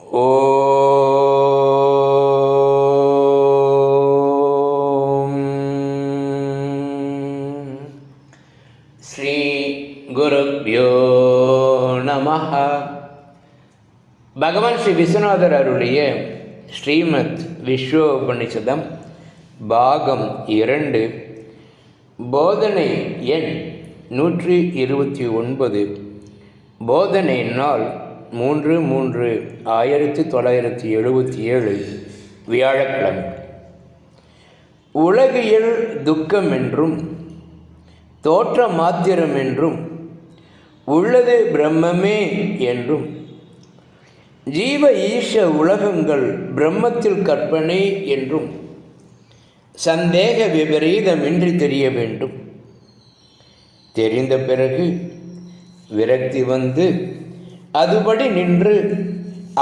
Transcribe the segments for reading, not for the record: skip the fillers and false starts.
ஓம் ஸ்ரீ குருப்யோ நமஹ. பகவான் ஸ்ரீ விஸ்வநாதர் அருளிய ஸ்ரீமத் விஸ்வோபனிஷதம் பாகம் 2, போதனை எண் 129, போதனை நாள் 3/3/1977, வியாழக்கிழமை. உலகியல் துக்கம் என்றும் தோற்ற மாத்திரம் என்றும் உள்ளது பிரம்மமே என்றும் ஜீவ ஈஷ உலகங்கள் பிரம்மத்தில் கற்பனை என்றும் சந்தேக விபரீதமின்றி தெரிய வேண்டும். தெரிந்த பிறகு விரக்தி வந்து அதுபடி நின்று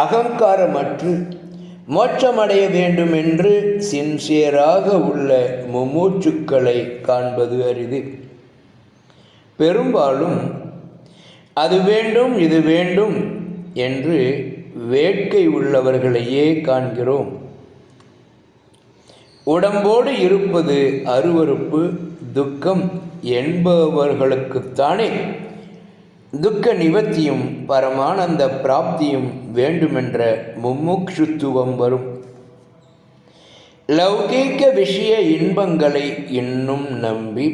அகங்காரமற்று மோட்சமடைய வேண்டும் என்று சின்சியராக உள்ள மும்மூச்சுக்களை காண்பது அரிது. பெரும்பாலும் அது வேண்டும் இது வேண்டும் என்று வேட்கை உள்ளவர்களையே காண்கிறோம். உடம்போடு இருப்பது அருவருப்பு துக்கம் என்பவர்களுக்குத்தானே துக்க நிவர்த்தியும் பரமானந்த பிராப்தியும் வேண்டுமென்ற மும்முக்ஷுத்துவம் வரும். லௌகீக விஷய இன்பங்களை இன்னும் நம்பி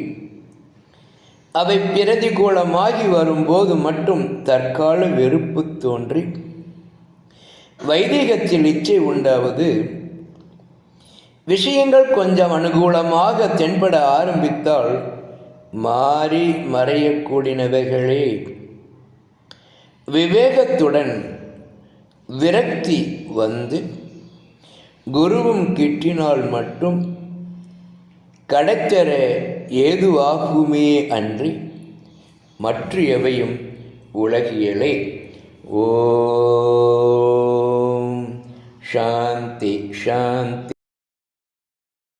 அவை பிரதிகூலமாகி வரும்போது மட்டும் தற்கால வெறுப்பு தோன்றி வைதிகத்தில் இச்சை உண்டாவது, விஷயங்கள் கொஞ்சம் அனுகூலமாக தென்பட ஆரம்பித்தால் மாறி மறையக்கூடியவைகளே. விவேகத்துடன் விரக்தி வந்து குருவும் கிட்டினால் மட்டும் கடத்தர ஏதுவாகுமே அன்றி மற்ற எவையும் உலகியலே. ஓம் சாந்தி சாந்தி.